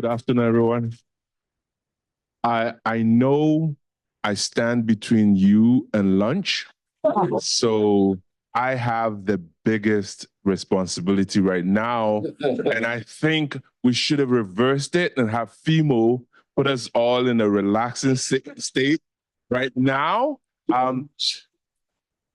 Good afternoon, everyone. I know I stand between you and lunch, so I have the biggest responsibility right now, and I think we should have reversed it and have FEMO put us all in a relaxing state right now.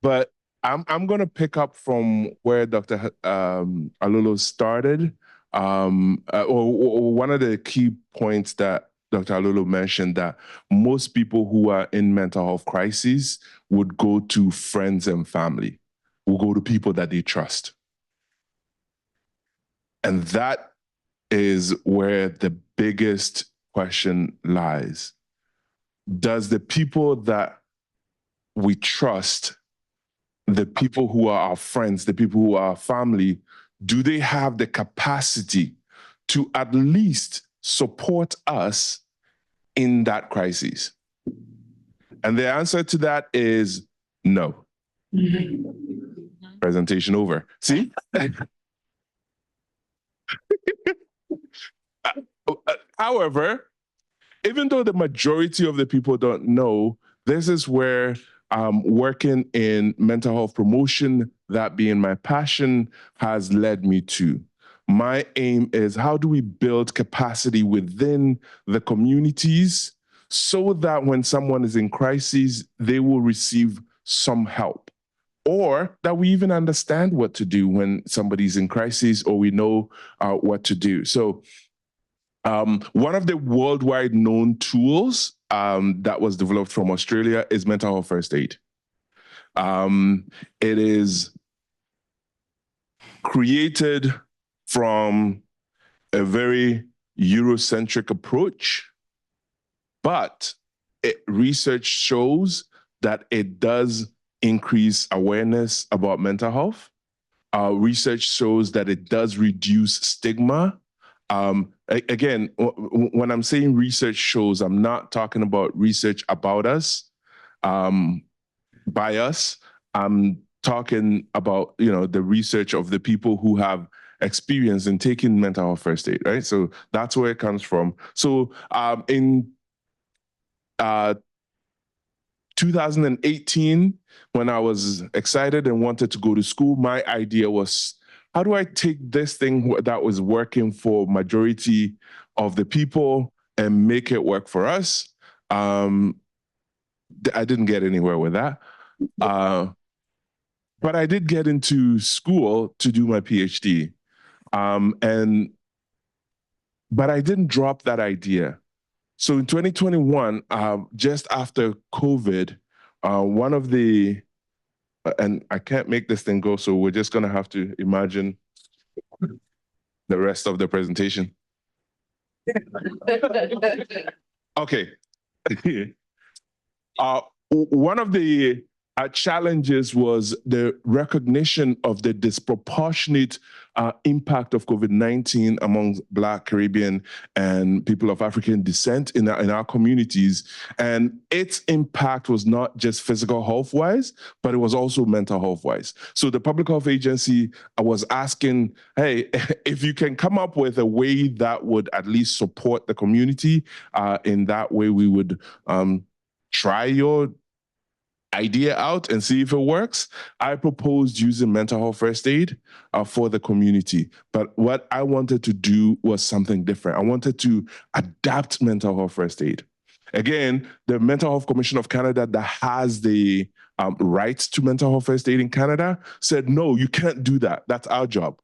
But I'm going to pick up from where Dr. Alulu started. Or one of the key points that Dr. Alulu mentioned, that most people who are in mental health crises would go to friends and family, will go to people that they trust. And that is where the biggest question lies. Does the people that we trust, the people who are our friends, the people who are our family, do they have the capacity to at least support us in that crisis? And the answer to that is no. Presentation over. See? However, even though the majority of the people don't know, this is where working in mental health promotion, that being my passion, has led me to. My aim is, how do we build capacity within the communities so that when someone is in crisis, they will receive some help, or that we even understand what to do when somebody's in crisis, or we know what to do. So one of the worldwide known tools that was developed from Australia is mental health first aid. It is created from a very Eurocentric approach, but research shows that it does increase awareness about mental health. Research shows that it does reduce stigma. Again, when I'm saying research shows, I'm not talking about research about us, by us. I'm talking about, the research of the people who have experience in taking mental health first aid, right? So that's where it comes from. So in 2018, when I was excited and wanted to go to school, my idea was, how do I take this thing that was working for majority of the people and make it work for us? I didn't get anywhere with that. But I did get into school to do my PhD. But I didn't drop that idea. So in 2021, just after COVID, one of the, and I can't make this thing go, so we're just gonna have to imagine the rest of the presentation. Okay. One of the challenges was the recognition of the disproportionate impact of COVID-19 among Black, Caribbean, and people of African descent in our communities. And its impact was not just physical health-wise, but it was also mental health-wise. So the Public Health Agency was asking, hey, if you can come up with a way that would at least support the community, in that way we would try your idea out and see if it works. I proposed using mental health first aid for the community. But what I wanted to do was something different. I wanted to adapt mental health first aid. Again, the Mental Health Commission of Canada, that has the rights to mental health first aid in Canada, said, no, you can't do that. That's our job.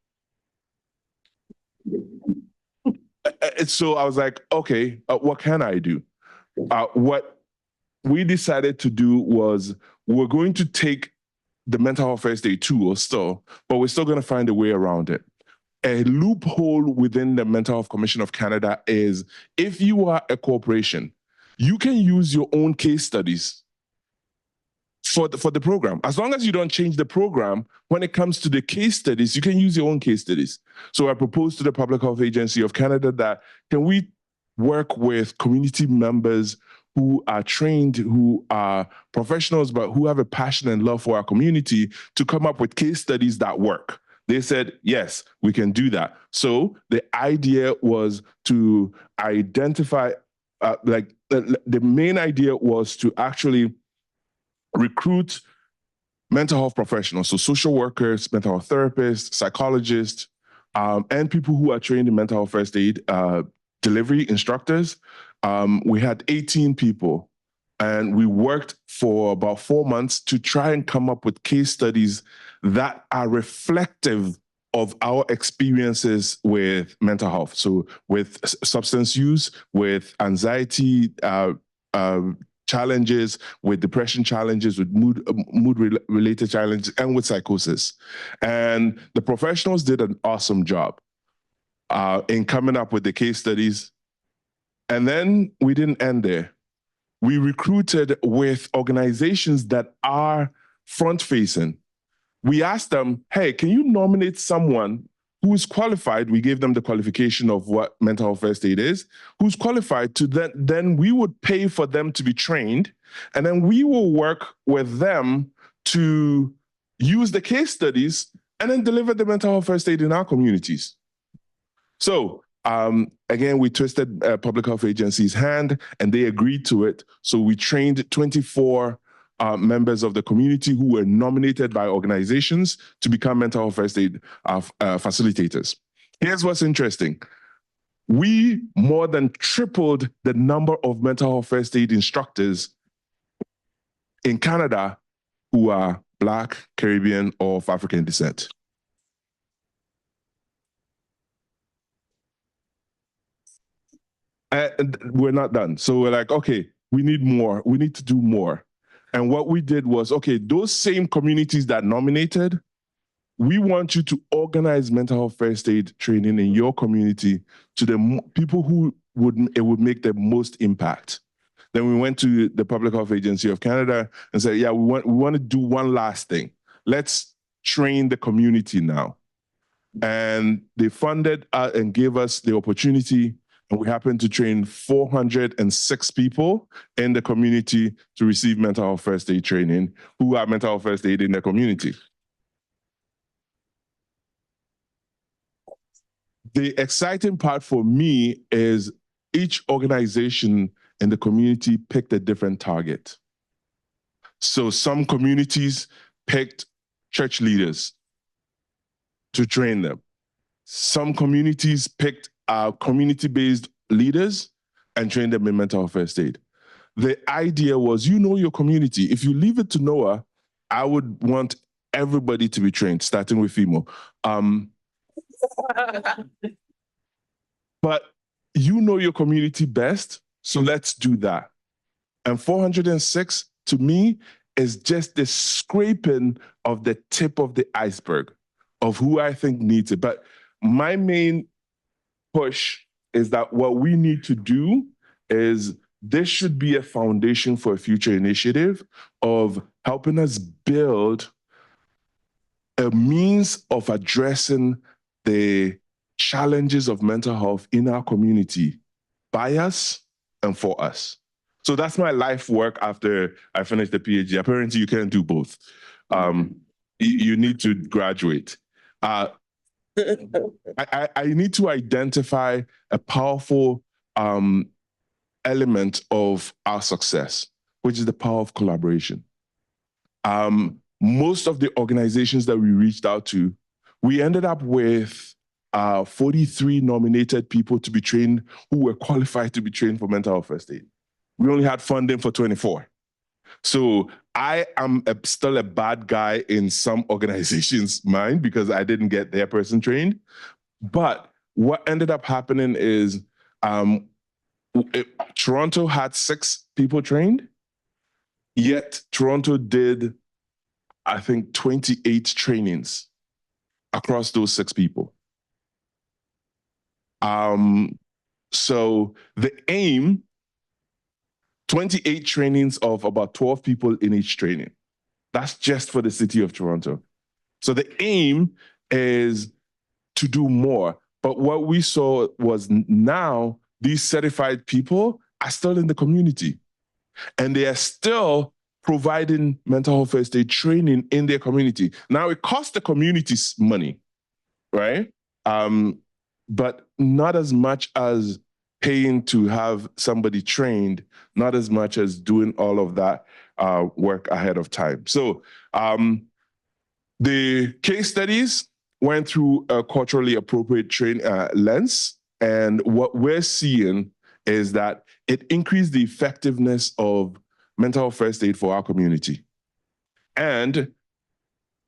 So I was like, okay, what can I do? What we decided to do was, we're going to take the mental health first aid tool still, but we're still going to find a way around it. A loophole within the Mental Health Commission of Canada is, if you are a corporation, you can use your own case studies for the program. As long as you don't change the program, when it comes to the case studies, you can use your own case studies. So I proposed to the Public Health Agency of Canada that, can we work with community members who are trained, who are professionals, but who have a passion and love for our community, to come up with case studies that work, They said, yes, we can do that. So the idea was to identify, the main idea was to actually recruit mental health professionals, so social workers, mental health therapists, psychologists, and people who are trained in mental health first aid delivery instructors. We had 18 people, and we worked for about 4 months to try and come up with case studies that are reflective of our experiences with mental health. So with substance use, with anxiety challenges, with depression challenges, with mood-related challenges, and with psychosis. And the professionals did an awesome job in coming up with the case studies. And then we didn't end there. We recruited with organizations that are front-facing. We asked them, hey, can you nominate someone who is qualified? We gave them the qualification of what mental health first aid is, who's qualified to then we would pay for them to be trained, and then we will work with them to use the case studies and then deliver the mental health first aid in our communities. So again, we twisted Public Health Agency's hand and they agreed to it. So we trained 24 members of the community who were nominated by organizations to become mental health first aid facilitators. Here's what's interesting. We more than tripled the number of mental health first aid instructors in Canada who are Black, Caribbean, or of African descent. And we're not done. So we're like, okay, we need more. We need to do more. And what we did was, okay, those same communities that nominated, we want you to organize mental health first aid training in your community to the people who it would make the most impact. Then we went to the Public Health Agency of Canada and said, yeah, we want to do one last thing. Let's train the community now. And they funded and gave us the opportunity, and we happened to train 406 people in the community to receive mental health first aid training, who are mental health first aid in the community. The exciting part for me is each organization in the community picked a different target. So some communities picked church leaders to train them. Some communities picked community-based leaders and trained them in mental health first aid. The idea was, you know your community. If you leave it to Noah, I would want everybody to be trained, starting with FEMO. But you know your community best, so let's do that. And 406, to me, is just the scraping of the tip of the iceberg of who I think needs it. But my main push is that what we need to do is this should be a foundation for a future initiative of helping us build a means of addressing the challenges of mental health in our community by us and for us. So that's my life work after I finished the PhD. Apparently you can't do both. You need to graduate. I need to identify a powerful element of our success, which is the power of collaboration. Most of the organizations that we reached out to, we ended up with 43 nominated people to be trained who were qualified to be trained for mental health first aid. We only had funding for 24. So I am still a bad guy in some organizations' mind because I didn't get their person trained. But what ended up happening is Toronto had 6 people trained, yet Toronto did, I think, 28 trainings across those 6 people. So the aim, 28 trainings of about 12 people in each training. That's just for the city of Toronto. So the aim is to do more. But what we saw was now these certified people are still in the community and they are still providing mental health first aid training in their community. Now it costs the communities money right? But not as much as paying to have somebody trained, not as much as doing all of that work ahead of time. So the case studies went through a culturally appropriate lens, and what we're seeing is that it increased the effectiveness of mental health first aid for our community. And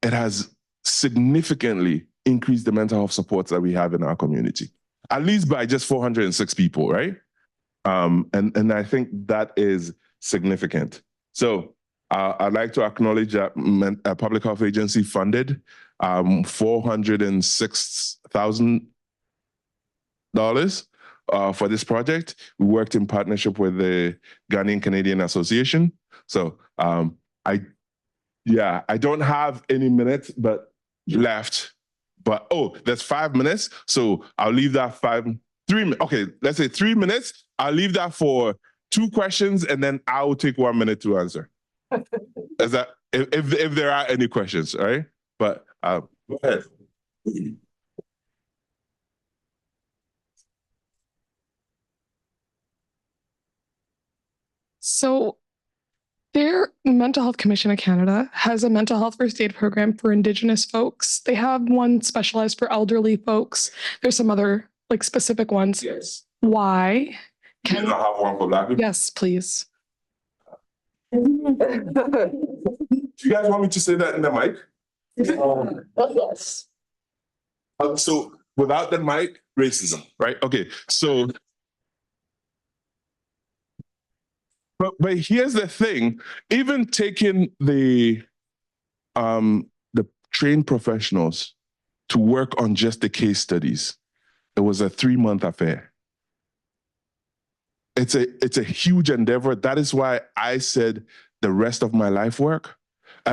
it has significantly increased the mental health supports that we have in our community, at least by just 406 people, right? And I think that is significant. So I'd like to acknowledge that a public health agency funded $406,000 for this project. We worked in partnership with the Ghanaian Canadian Association. So I don't have any minutes left, but there's 5 minutes. So I'll leave that 3 minutes. Okay, let's say 3 minutes. I'll leave that for 2 questions, and then I'll take 1 minute to answer. Is that if there are any questions, all right? But go ahead. So their Mental Health Commission of Canada has a mental health first aid program for Indigenous folks. They have one specialized for elderly folks. There's some other specific ones. Yes. Why? Can you not have one for Black people? Yes, please. Do you guys want me to say that in the mic? Yes. So without the mic, racism, right? Okay, so but here's the thing: even taking the trained professionals to work on just the case studies, it was a 3-month affair. It's a huge endeavor. That is why I said the rest of my life work,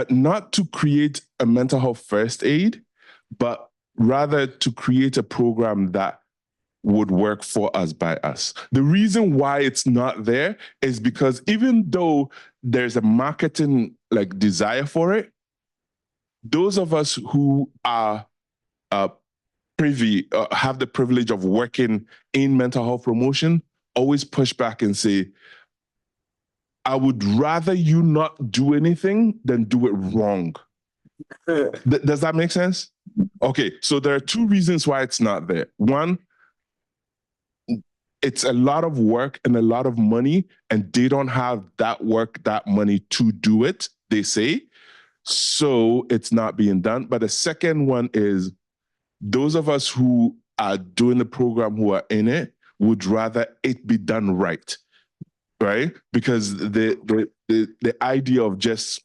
not to create a mental health first aid, but rather to create a program that would work for us by us. The reason why it's not there is because even though there's a marketing desire for it, those of us who are privy, have the privilege of working in mental health promotion, always push back and say, I would rather you not do anything than do it wrong. Does that make sense? Okay, so there are 2 reasons why it's not there. One, it's a lot of work and a lot of money, and they don't have that work, that money to do it, they say. So it's not being done. But the second one is those of us who are doing the program, who are in it, would rather it be done right, because the idea of just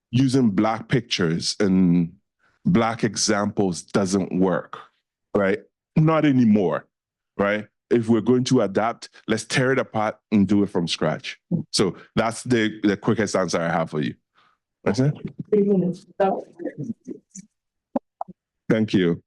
using Black pictures and Black examples doesn't work, right? Not anymore, right? If we're going to adapt, let's tear it apart and do it from scratch. So that's the quickest answer I have for you. That's it. 3 minutes. Thank you.